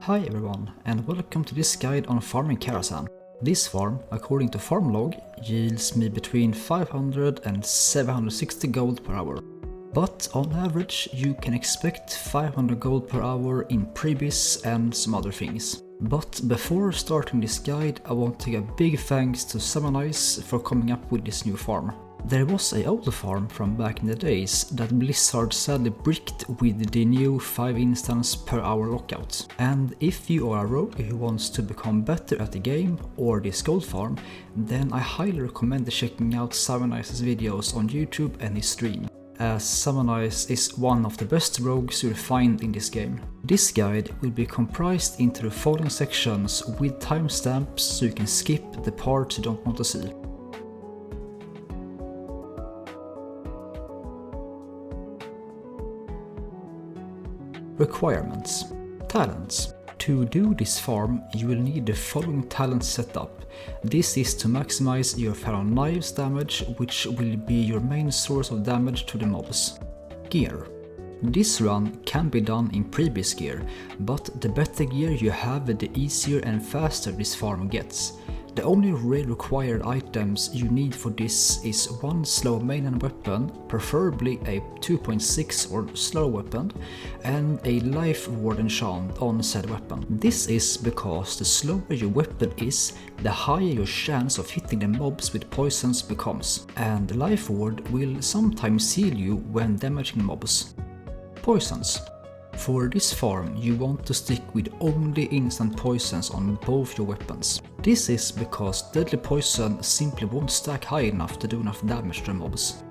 Hi everyone, and welcome to this guide on farming karazhan. This farm, according to farmlog, yields me between 500 and 760 gold per hour. But on average you can expect 500 gold per hour in previous and some other things. But before starting this guide, I want to give a big thanks to Summonize for coming up with this new farm. There was a old farm from back in the days that Blizzard sadly bricked with the new 5 instance per hour lockout. And if you are a rogue who wants to become better at the game or this gold farm, then I highly recommend checking out Summonize's videos on YouTube and his stream, as Summonize is one of the best rogues you'll find in this game. This guide will be comprised into the following sections with timestamps so you can skip the parts you don't want to see. Requirements. Talents. To do this farm, you will need the following talent setup. This is to maximize your Pharaoh Knives damage, which will be your main source of damage to the mobs. Gear. This run can be done in previous gear, but the better gear you have, the easier and faster this farm gets. The only real required items you need for this is one slow main weapon, preferably a 2.6 or slow weapon, and a life ward enchant on said weapon. This is because the slower your weapon is, the higher your chance of hitting the mobs with poisons becomes, and life ward will sometimes heal you when damaging mobs. Poisons. For this farm you want to stick with only instant poisons on both your weapons. This is because deadly poison simply won't stack high enough to do enough damage to mobs.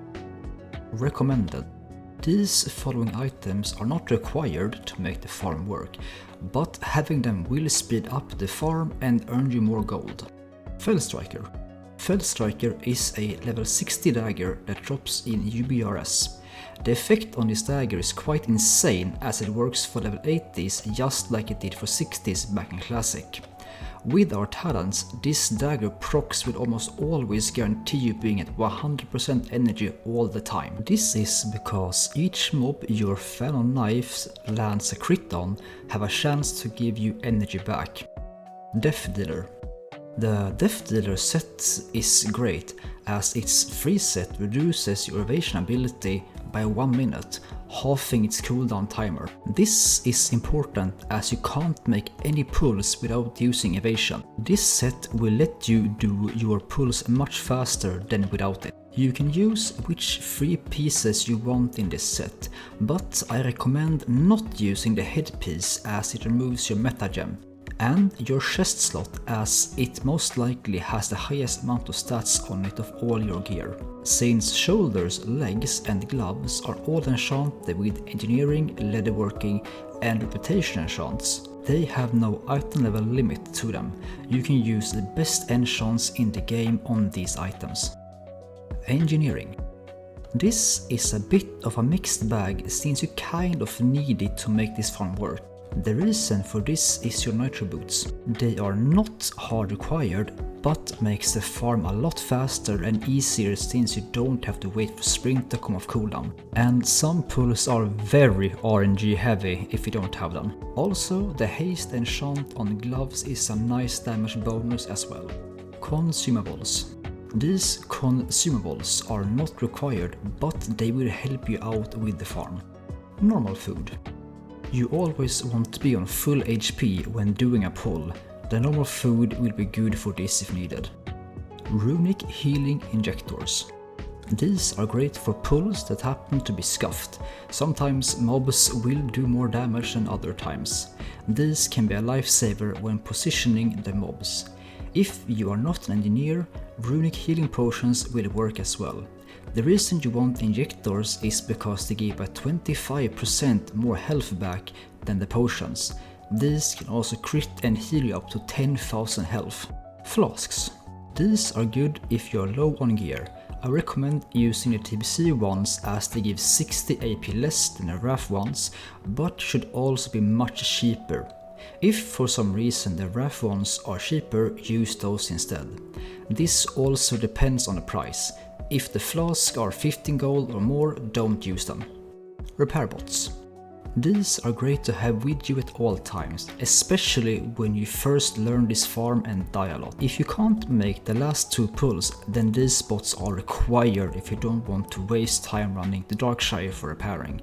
Recommended. These following items are not required to make the farm work, but having them will speed up the farm and earn you more gold. Fellstriker. Fellstriker is a level 60 dagger that drops in UBRS. The effect on this dagger is quite insane, as it works for level 80s just like it did for 60s back in Classic. With our talents, this dagger procs will almost always guarantee you being at 100% energy all the time. This is because each mob your Pharaoh Knives lands a crit on have a chance to give you energy back. Death Dealer. The Death Dealer set is great, as its free set reduces your evasion ability by 1 minute, halving its cooldown timer. This is important as you can't make any pulls without using evasion. This set will let you do your pulls much faster than without it. You can use which 3 pieces you want in this set, but I recommend not using the headpiece as it removes your meta gem, and your chest slot as it most likely has the highest amount of stats on it of all your gear. Since shoulders, legs and gloves are all enchanted with engineering, leatherworking and reputation enchants, they have no item level limit to them. You can use the best enchants in the game on these items. Engineering. This is a bit of a mixed bag since you kind of need it to make this farm work. The reason for this is your nitro boots. They are not hard required, but makes the farm a lot faster and easier since you don't have to wait for sprint to come off cooldown. And some pulls are very RNG heavy if you don't have them. Also, the haste enchant on gloves is a nice damage bonus as well. Consumables. These consumables are not required, but they will help you out with the farm. Normal food. You always want to be on full HP when doing a pull. The normal food will be good for this if needed. Runic healing injectors. These are great for pulls that happen to be scuffed. Sometimes mobs will do more damage than other times. These can be a lifesaver when positioning the mobs. If you are not an engineer, runic healing potions will work as well. The reason you want injectors is because they give a 25% more health back than the potions. These can also crit and heal you up to 10,000 health. Flasks. These are good if you are low on gear. I recommend using the TBC ones as they give 60 AP less than the Wrath ones, but should also be much cheaper. If for some reason the Wrath ones are cheaper, use those instead. This also depends on the price. If the flasks are 15 gold or more, don't use them. Repair bots. These are great to have with you at all times, especially when you first learn this farm and die a lot. If you can't make the last 2 pulls, then these spots are required if you don't want to waste time running the Darkshire for repairing.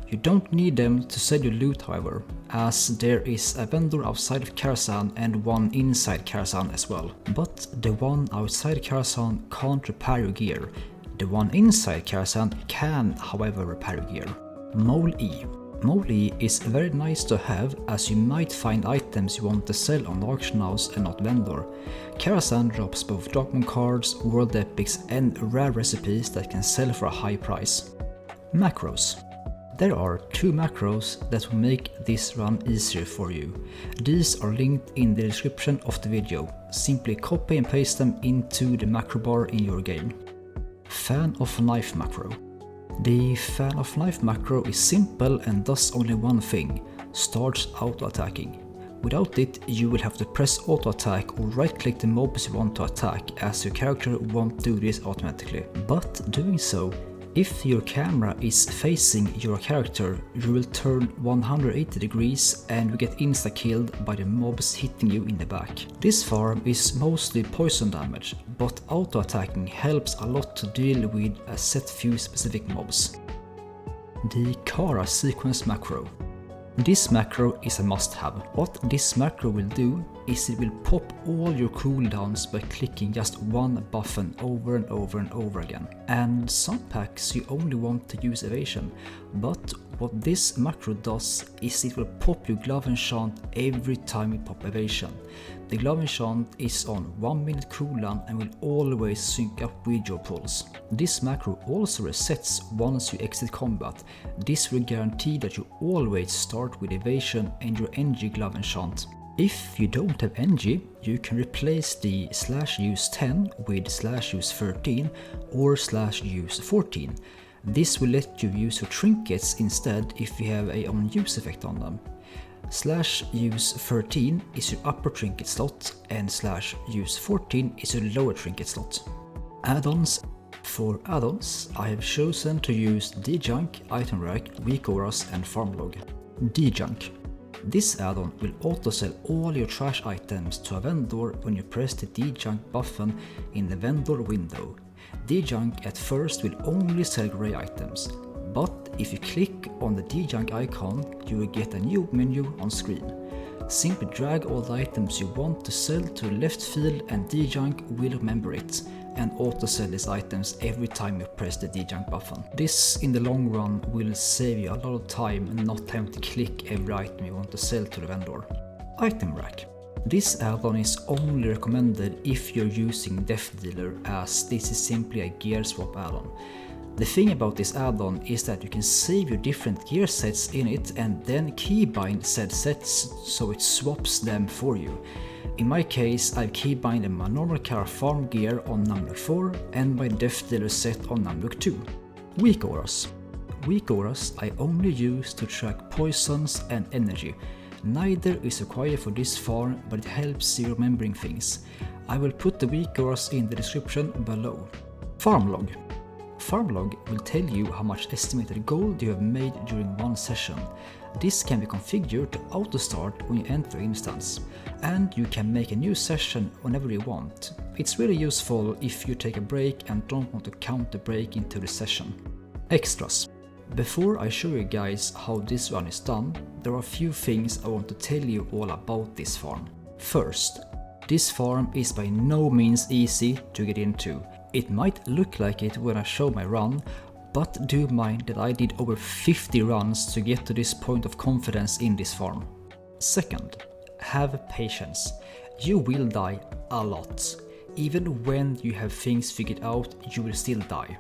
You don't need them to sell your loot however, as there is a vendor outside of Karazhan and one inside Karazhan as well. But the one outside Karazhan can't repair your gear. The one inside Karazhan can however repair your gear. Mole E. Mole E is very nice to have, as you might find items you want to sell on the auction house and not vendor. Karazhan drops both Darkmoon cards, world epics and rare recipes that can sell for a high price. Macros. There are 2 macros that will make this run easier for you. These are linked in the description of the video. Simply copy and paste them into the macro bar in your game. Fan of Knife macro. The Fan of Knife macro is simple and does only one thing: starts auto-attacking. Without it, you will have to press auto-attack or right-click the mobs you want to attack, as your character won't do this automatically. But doing so, if your camera is facing your character, you will turn 180 degrees and you get insta-killed by the mobs hitting you in the back. This farm is mostly poison damage, but auto-attacking helps a lot to deal with a set few specific mobs. The castsequence macro. This macro is a must-have. What this macro will do is it will pop all your cooldowns by clicking just one button over and over and over again. And some packs you only want to use Evasion, but what this macro does is it will pop your glove enchant every time you pop Evasion. The glove enchant is on 1 minute cooldown and will always sync up with your pulls. This macro also resets once you exit combat. This will guarantee that you always start with Evasion and your NG glove enchant. If you don't have NG, you can replace the /use10 with /use13 or /use14. This will let you use your trinkets instead if you have a on-use effect on them. /use13 is your upper trinket slot and /use14 is your lower trinket slot. Addons. For addons, I have chosen to use D-Junk, Item Rack, Weak Auras and Farmlog. D-Junk. This add-on will auto-sell all your trash items to a vendor when you press the D-Junk button in the vendor window. D-Junk at first will only sell grey items, but if you click on the D-Junk icon, you will get a new menu on screen. Simply drag all the items you want to sell to the left field and D-Junk will remember it and auto-sell these items every time you press the D-Junk button. This in the long run will save you a lot of time and not having to click every item you want to sell to the vendor. Item Rack. This add-on is only recommended if you're using Indepth dealer, as this is simply a gear swap add-on. The thing about this add-on is that you can save your different gear sets in it and then keybind said sets so it swaps them for you. In my case, I've keybinded my normal Kara farm gear on Numlock 4 and my Indepth dealer set on Numlock 2. Weak Auras. Weak Auras I only use to track poisons and energy. Neither is required for this farm, but it helps you remembering things. I will put the Weak Auras in the description below. Farmlog. Farmlog will tell you how much estimated gold you have made during one session. This can be configured to auto start when you enter instance, and you can make a new session whenever you want. It's really useful if you take a break and don't want to count the break into the session. Extras. Before I show you guys how this run is done, there are a few things I want to tell you all about this farm. First, this farm is by no means easy to get into. It might look like it when I show my run, but do mind that I did over 50 runs to get to this point of confidence in this farm. Second, have patience. You will die a lot. Even when you have things figured out, you will still die.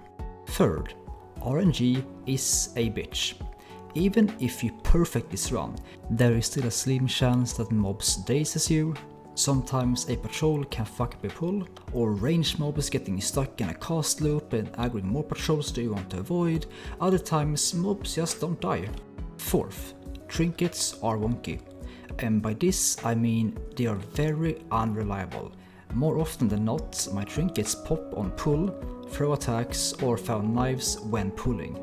Third, RNG is a bitch. Even if you perfect this run, there is still a slim chance that mobs dazes you. Sometimes a patrol can fuck up a pull, or ranged mobs getting stuck in a cast loop and aggroing more patrols that you want to avoid. Other times mobs just don't die. Fourth, trinkets are wonky. And by this I mean they are very unreliable. More often than not, my trinkets pop on pull, throw attacks or found knives when pulling.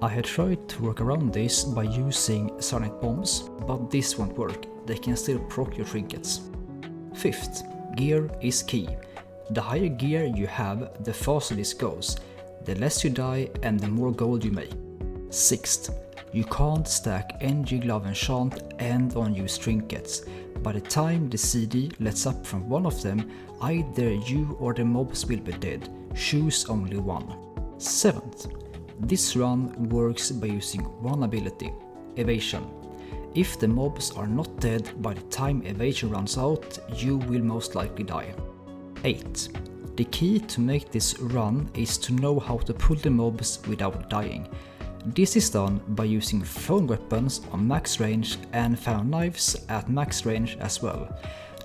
I had tried to work around this by using cyanide bombs, but this won't work, they can still proc your trinkets. 5th, gear is key. The higher gear you have, the faster this goes, the less you die and the more gold you make. 6th, you can't stack NG glove enchant and unused trinkets. By the time the CD lets up from one of them, either you or the mobs will be dead. Choose only one. 7th, this run works by using one ability, Evasion. If the mobs are not dead by the time Evasion runs out, you will most likely die. 8th, the key to make this run is to know how to pull the mobs without dying. This is done by using thrown weapons on max range and found knives at max range as well.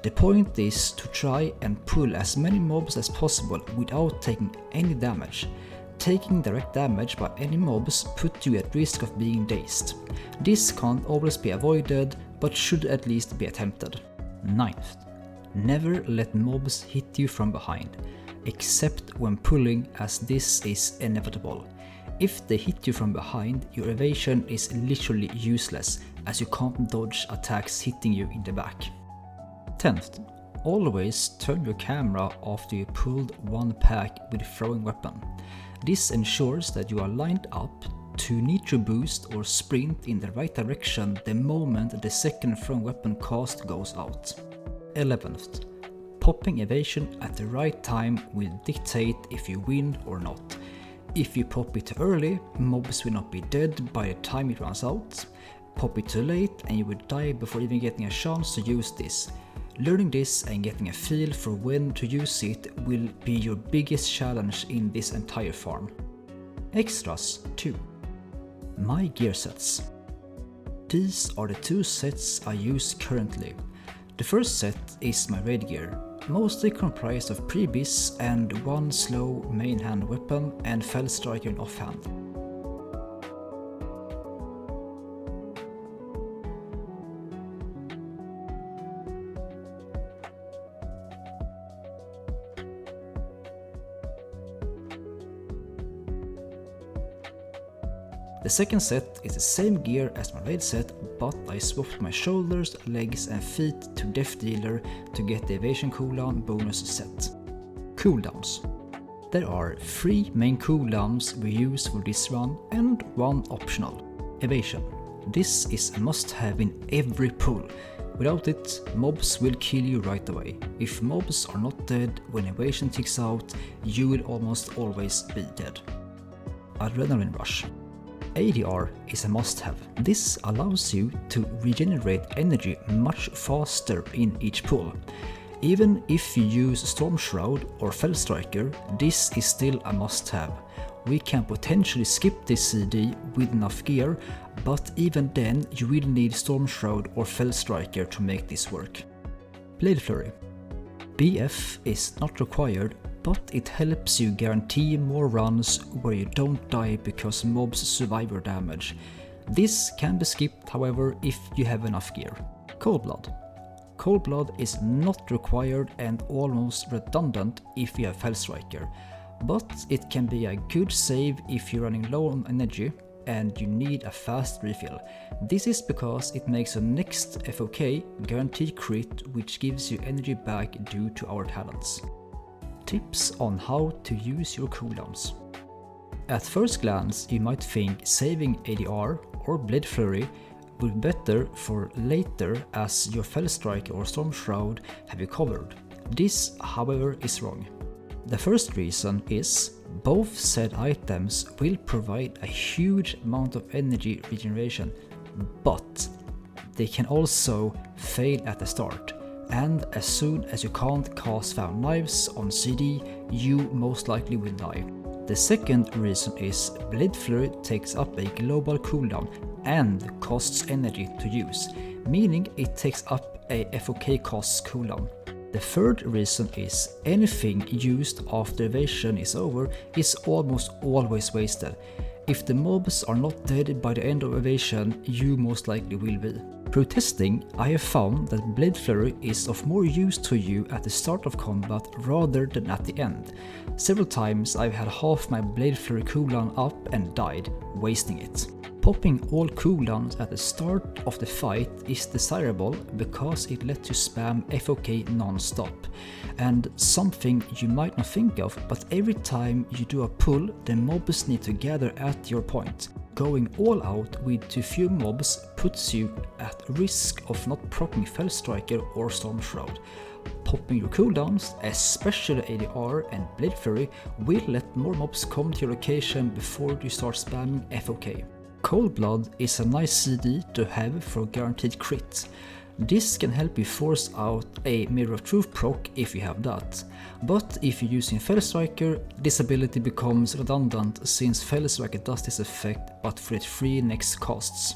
The point is to try and pull as many mobs as possible without taking any damage. Taking direct damage by any mobs put you at risk of being dazed. This can't always be avoided, but should at least be attempted. 9th, never let mobs hit you from behind, except when pulling, as this is inevitable. If they hit you from behind, your evasion is literally useless, as you can't dodge attacks hitting you in the back. 10th, always turn your camera after you pulled one pack with a throwing weapon. This ensures that you are lined up to nitro boost or sprint in the right direction the moment the second thrown weapon cast goes out. 11th, popping evasion at the right time will dictate if you win or not. If you pop it too early, mobs will not be dead by the time it runs out. Pop it too late and you will die before even getting a chance to use this. Learning this and getting a feel for when to use it will be your biggest challenge in this entire farm. Extras 2. My gear sets. These are the 2 sets I use currently. The first set is my raid gear, mostly comprised of prebis and one slow main hand weapon and fell striker in offhand. The second set is the same gear as my raid set, but I swapped my shoulders, legs and feet to Death Dealer to get the Evasion cooldown bonus set. Cooldowns. There are 3 main cooldowns we use for this run and 1 optional. Evasion. This is a must-have in every pull. Without it, mobs will kill you right away. If mobs are not dead when Evasion ticks out, you will almost always be dead. Adrenaline Rush. ADR is a must-have. This allows you to regenerate energy much faster in each pull. Even if you use Storm Shroud or Fell Striker, this is still a must-have. We can potentially skip this CD with enough gear, but even then you will need Storm Shroud or Fell Striker to make this work. Blade Flurry. BF is not required, but it helps you guarantee more runs where you don't die because mobs survive your damage. This can be skipped, however, if you have enough gear. Cold Blood. Cold Blood is not required and almost redundant if you have Fell Striker, but it can be a good save if you're running low on energy and you need a fast refill. This is because it makes your next FoK guaranteed crit, which gives you energy back due to our talents. Tips on how to use your cooldowns. At first glance you might think saving ADR or Blade Flurry will be better for later, as your Fell Strike or Storm Shroud have you covered. This, however, is wrong. The first reason is both said items will provide a huge amount of energy regeneration, but they can also fail at the start. And as soon as you can't cast Found Knives on CD, you most likely will die. The second reason is Blade Flurry takes up a global cooldown and costs energy to use, meaning it takes up a FoK costs cooldown. The third reason is anything used after Evasion is over is almost always wasted. If the mobs are not dead by the end of Evasion, you most likely will be. Through testing, I have found that Blade Flurry is of more use to you at the start of combat rather than at the end. Several times I've had half my Blade Flurry cooldown up and died, wasting it. Popping all cooldowns at the start of the fight is desirable because it lets you spam FoK non-stop. And something you might not think of, but every time you do a pull, the mobs need to gather at your point. Going all out with too few mobs puts you at risk of not proccing Fellstriker or Storm Shroud. Popping your cooldowns, especially ADR and Blade Flurry, will let more mobs come to your location before you start spamming FoK. Cold Blood is a nice CD to have for guaranteed crit. This can help you force out a Mirror of Truth proc if you have that. But if you're using Fellstriker, this ability becomes redundant since Fellstriker does this effect but for its 3 next casts.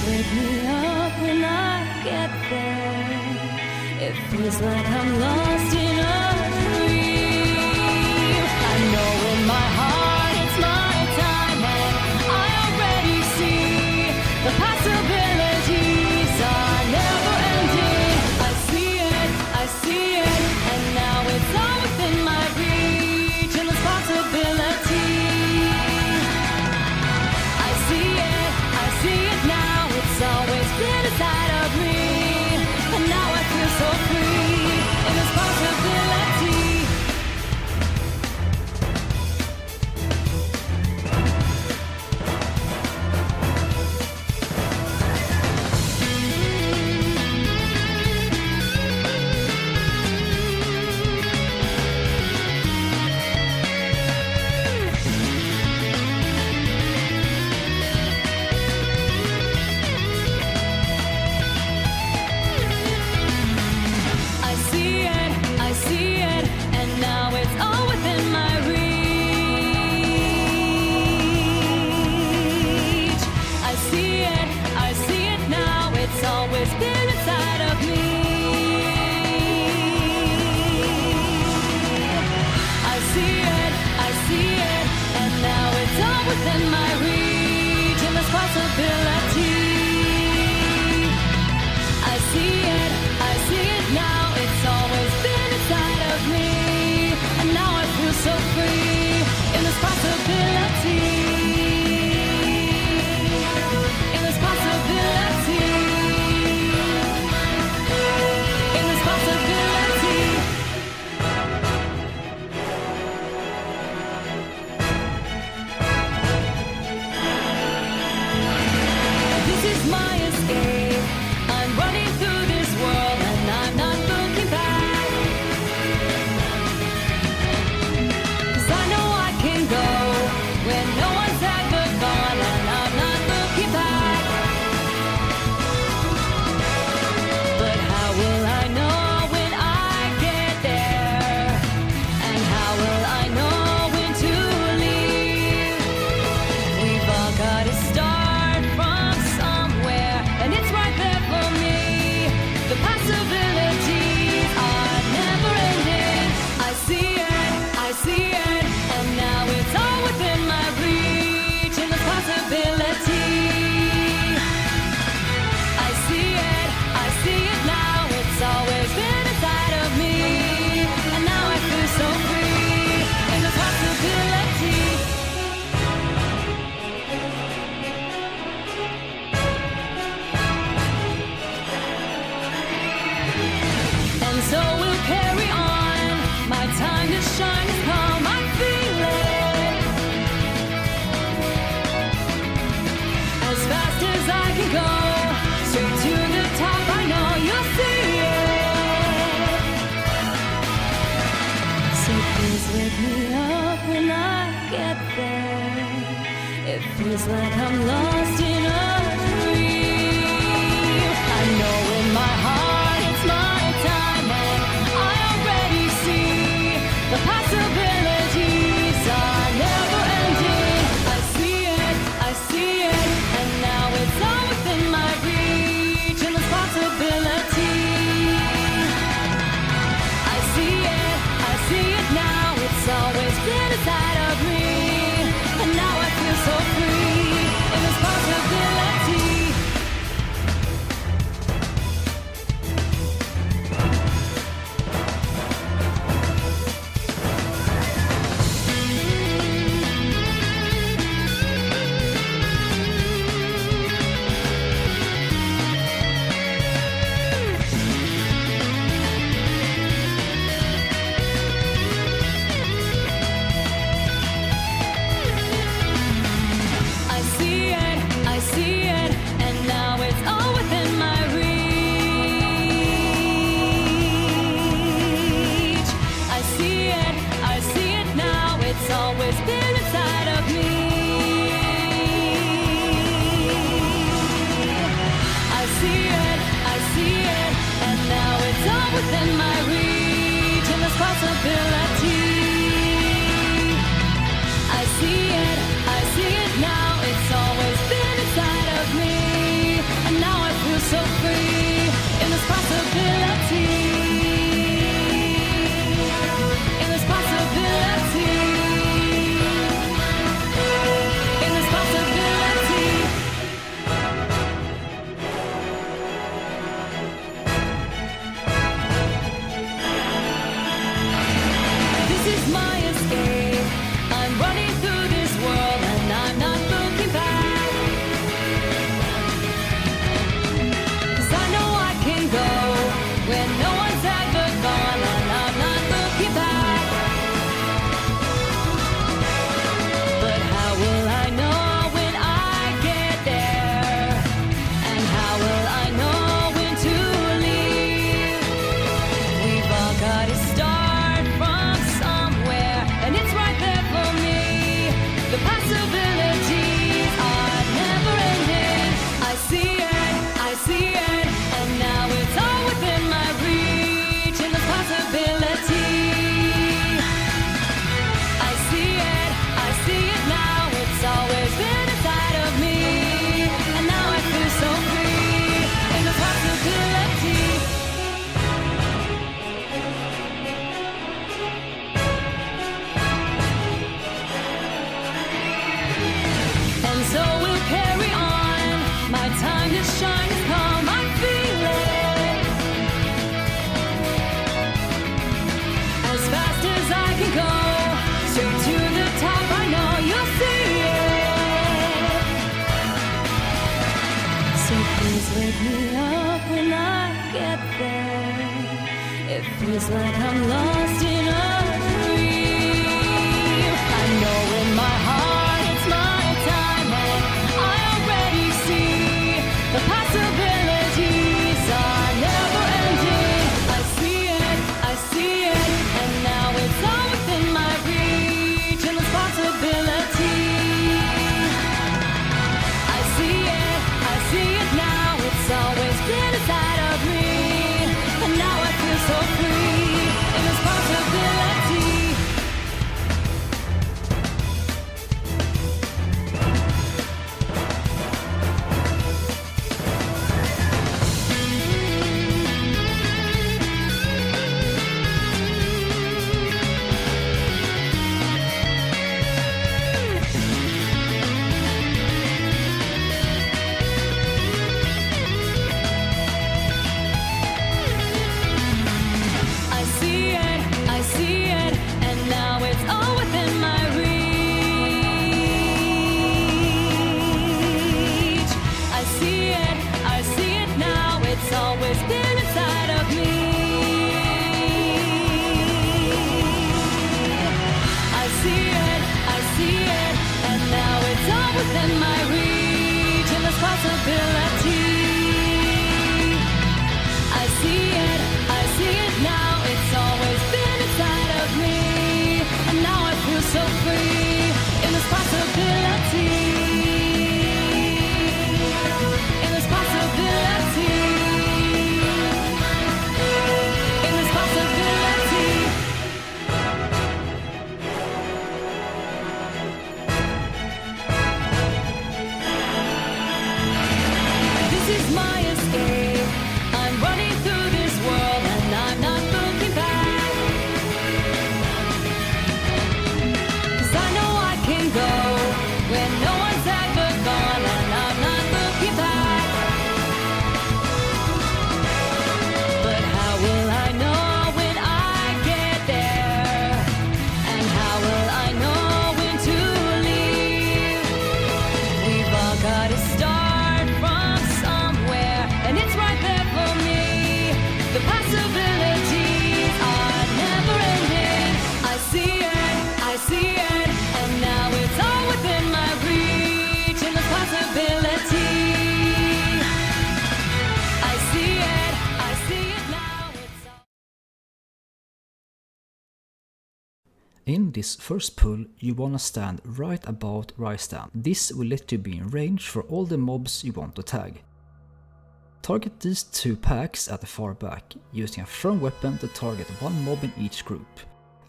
Wake me up when I get there. It feels like I'm lost in a dream. I know in my heart it's my time, and I already see the possibilities are never ending. I see it, and now it's all within my reach, and it's possibility. I see it now. It's always been inside of me, and now I feel so free, and it's possible. please wake me up when I get there. It feels like I'm lost in a dream. I know in my heart it's my time, and I already see the possibilities are never ending. I see it, and now it's all within my reach, and there's possibility. I see it now, it's always been inside of me, and now I feel so free, and there's possibility. I see it, and now it's all within my reach. I see it now, it's always been inside of me. I see it, and now it's all within my reach, and there's possibility. I see it now, it's always been inside of me, and now I feel so free, in this possibility. In this possibility. In this possibility. This is my escape. I'm running through this world, and I'm not looking back. 'Cause I know I can go where no one's ever gone, and I'm not looking back. But how will I know when I get there? And how will I know when to leave? We've all got to start from somewhere, and it's right there for me. The possibilities are never ending. I see it, and now it's all within my reach, and the possibility. I see it now, it's always been inside of me, and now I feel so free, in the possibility. And so we'll carry on. My time to shine has come. I feel it. As fast as I can go, straight to the top. I know you'll see it. So please wake me up when I get there. It feels like I'm lost in a dream. I know in my heart it's my time, and I already see the possibilities are never ending. I see it, and now it's all within my reach, and there's possibility. I see it now, it's always been inside of me, and now I feel so free, in this possibility. within my reach, and there's possibility. I see it now, it's always been inside of me, In this first pull, you wanna stand right about where I stand. This will let you be in range for all the mobs you want to tag. Target these 2 packs at the far back, using a thrown weapon to target 1 mob in each group.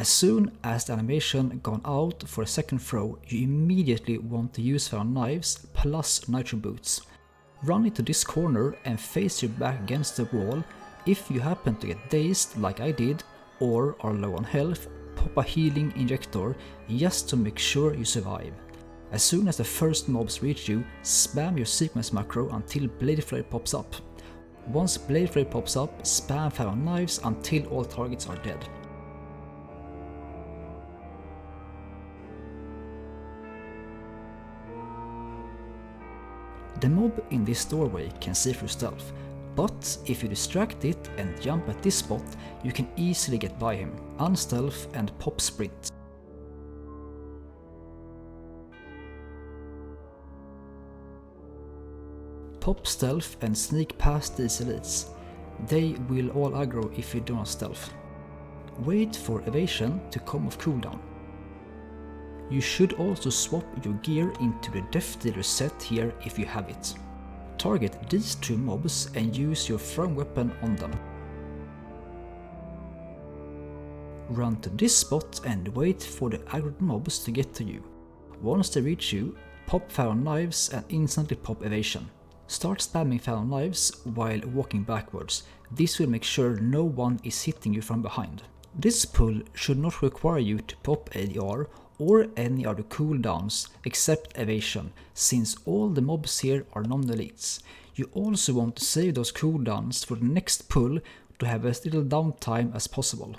As soon as the animation gone out for a second throw, you immediately want to use Feral Knives plus Nitro Boots. Run into this corner and face your back against the wall. If you happen to get dazed like I did, or are low on health, pop a healing injector just to make sure you survive. As soon as the first mobs reach you, spam your sequence macro until Blade Flurry pops up. Once Blade Flurry pops up, spam Feral Knives until all targets are dead. The mob in this doorway can see through stealth, but if you distract it and jump at this spot, you can easily get by him, unstealth and pop sprint. Pop stealth and sneak past these elites. They will all aggro if you do not stealth. Wait for Evasion to come off cooldown. You should also swap your gear into the Death Dealer set here if you have it. Target these 2 mobs and use your thrown weapon on them. Run to this spot and wait for the aggroed mobs to get to you. Once they reach you, pop Feral Knives and instantly pop Evasion. Start spamming Feral Knives while walking backwards. This will make sure no one is hitting you from behind. This pull should not require you to pop ADR or any other cooldowns except Evasion, since all the mobs here are non-elites. You also want to save those cooldowns for the next pull to have as little downtime as possible.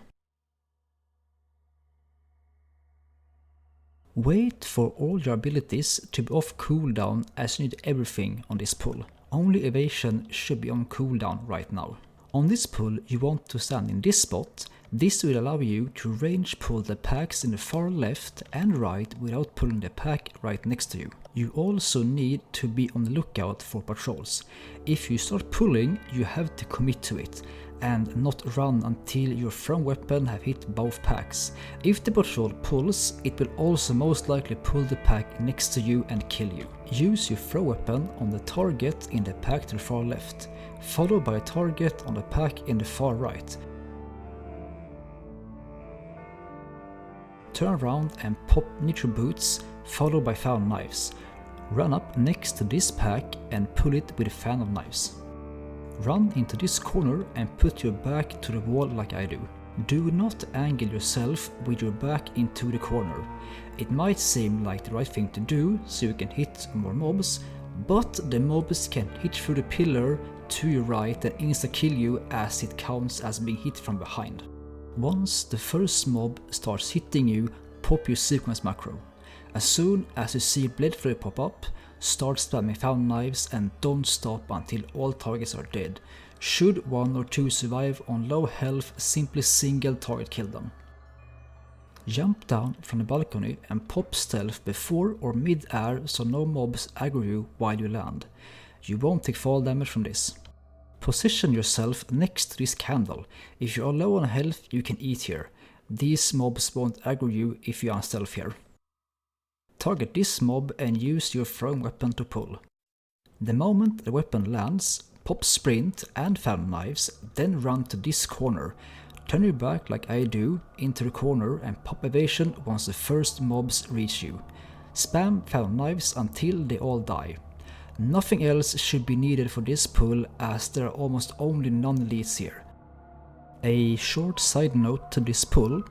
Wait for all your abilities to be off cooldown as you need everything on this pull. Only Evasion should be on cooldown right now. On this pull you want to stand in this spot. This will allow you to range pull the packs in the far left and right without pulling the pack right next to you. You also need to be on the lookout for patrols. If you start pulling, you have to commit to it and not run until your thrown weapon have hit both packs. If the patrol pulls, it will also most likely pull the pack next to you and kill you. Use your throw weapon on the target in the pack to the far left, followed by a target on the pack in the far right. Turn around and pop Nitro Boots, followed by Feral Knives. Run up next to this pack and pull it with a fan of knives. Run into this corner and put your back to the wall like I do. Do not angle yourself with your back into the corner. It might seem like the right thing to do so you can hit more mobs, but the mobs can hit through the pillar to your right and insta-kill you as it counts as being hit from behind. Once the first mob starts hitting you, pop your sequence macro. As soon as you see Blade Flurry pop up, start spamming Feral Knives and don't stop until all targets are dead. Should 1 or 2 survive on low health, simply single target kill them. Jump down from the balcony and pop stealth before or mid-air so no mobs aggro you while you land. You won't take fall damage from this. Position yourself next to this candle. If you are low on health, you can eat here. These mobs won't aggro you if you are stealth here. Target this mob and use your thrown weapon to pull. The moment the weapon lands, pop sprint and Feral Knives, then run to this corner. Turn your back like I do into the corner and pop Evasion once the first mobs reach you. Spam Feral Knives until they all die. Nothing else should be needed for this pull as there are almost only non-elites here. A short side note to this pull: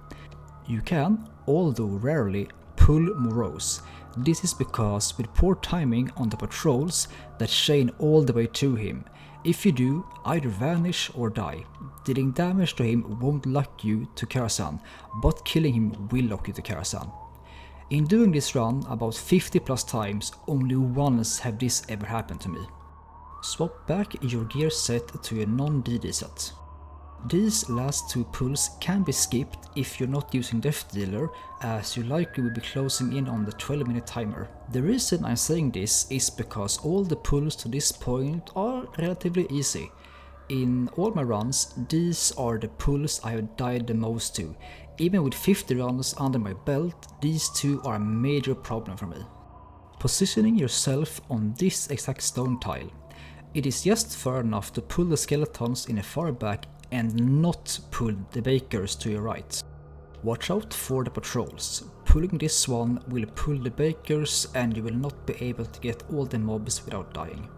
you can, although rarely, pull Morose. This is because with poor timing on the patrols that chain all the way to him. If you do, either vanish or die. Dealing damage to him won't lock you to karazhan, but killing him will lock you to karazhan. In doing this run about 50 plus times, only once have this ever happened to me. Swap back your gear set to a non-DD set. These last 2 pulls can be skipped if you're not using Death Dealer, as you likely will be closing in on the 12-minute timer. The reason I'm saying this is because all the pulls to this point are relatively easy. In all my runs, these are the pulls I have died the most to. Even with 50 runs under my belt, these two are a major problem for me. Positioning yourself on this exact stone tile. It is just far enough to pull the skeletons in the far back and not pull the bakers to your right. Watch out for the patrols. Pulling this one will pull the bakers and you will not be able to get all the mobs without dying.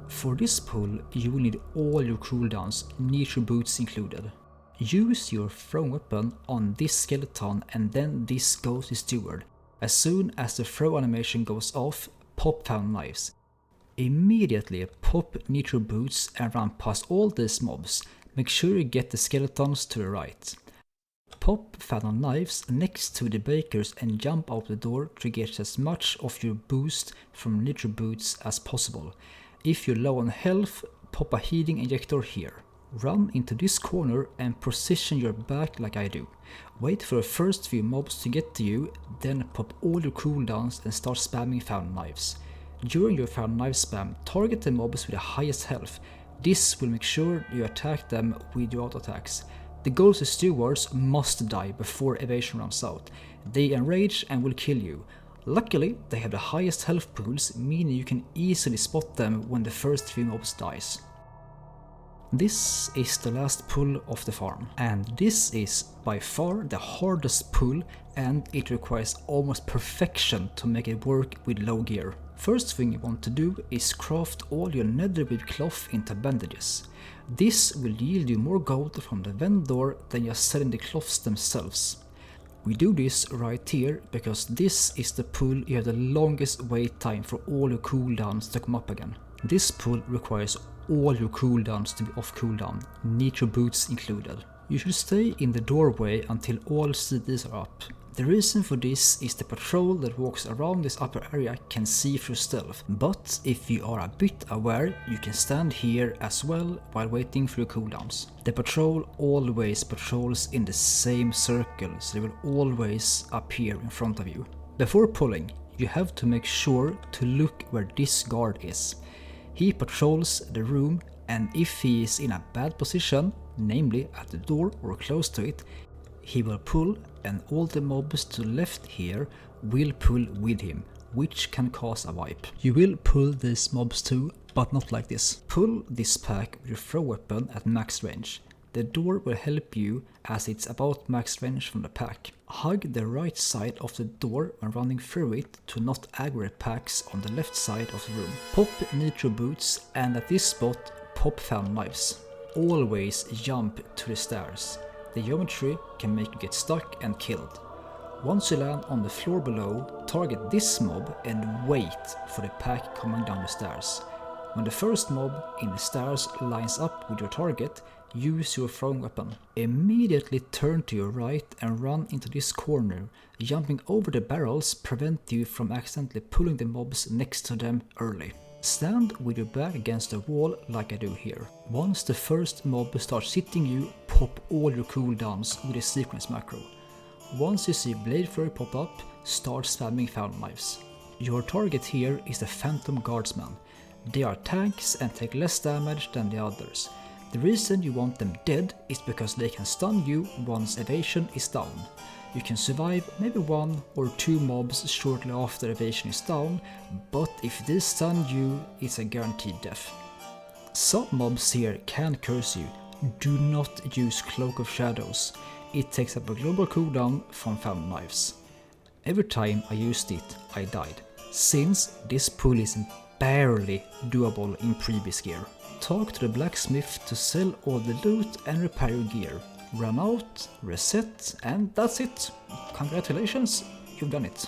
For this pull, you will need all your cooldowns, nitro boots included. Use your throw weapon on this skeleton and then this ghostly steward. As soon as the throw animation goes off, pop found knives. Immediately pop nitro boots and run past all these mobs. Make sure you get the skeletons to the right. Pop found knives next to the bakers and jump out the door to get as much of your boost from nitro boots as possible. If you're low on health, pop a healing injector here. Run into this corner and position your back like I do. Wait for the first few mobs to get to you, then pop all your cooldowns and start spamming found knives. During your found knife spam, target the mobs with the highest health. This will make sure you attack them with your auto attacks. The ghostly stewards must die before evasion runs out. They enrage and will kill you. Luckily, they have the highest health pools, meaning you can easily spot them when the first few mobs dies. This is the last pull of the farm, and this is by far the hardest pull, and it requires almost perfection to make it work with low gear. First thing you want to do is craft all your netherweave cloth into bandages. This will yield you more gold from the vendor than just selling the cloths themselves. We do this right here because this is the pull you have the longest wait time for all your cooldowns to come up again. This pull requires all your cooldowns to be off cooldown, nitro boots included. You should stay in the doorway until all CDs are up. The reason for this is the patrol that walks around this upper area can see through stealth, but if you are a bit aware, you can stand here as well while waiting for your cooldowns. The patrol always patrols in the same circle, so they will always appear in front of you. Before pulling, you have to make sure to look where this guard is. He patrols the room, and if he is in a bad position, namely at the door or close to it, he will pull, and all the mobs to the left here will pull with him, which can cause a wipe. You will pull these mobs too, but not like this. Pull this pack with your throw weapon at max range. The door will help you as it's about max range from the pack. Hug the right side of the door when running through it to not aggro packs on the left side of the room. Pop nitro boots, and at this spot pop found knives. Always jump to the stairs. The geometry can make you get stuck and killed. Once you land on the floor below, target this mob and wait for the pack coming down the stairs. When the first mob in the stairs lines up with your target, use your throwing weapon. Immediately turn to your right and run into this corner. Jumping over the barrels prevent you from accidentally pulling the mobs next to them early. Stand with your back against the wall like I do here. Once the first mob starts hitting you, pop all your cooldowns with a sequence macro. Once you see blade flurry pop up, start spamming found knives. Your target here is the Phantom Guardsman. They are tanks and take less damage than the others. The reason you want them dead is because they can stun you once evasion is down. You can survive maybe 1 or 2 mobs shortly after evasion is down, but if they stun you, it's a guaranteed death. Some mobs here can curse you. Do not use Cloak of Shadows. It takes up a global cooldown from found knives. Every time I used it, I died, since this pull is barely doable in previous gear. Talk to the blacksmith to sell all the loot and repair your gear. Run out, reset, and that's it. Congratulations, you've done it.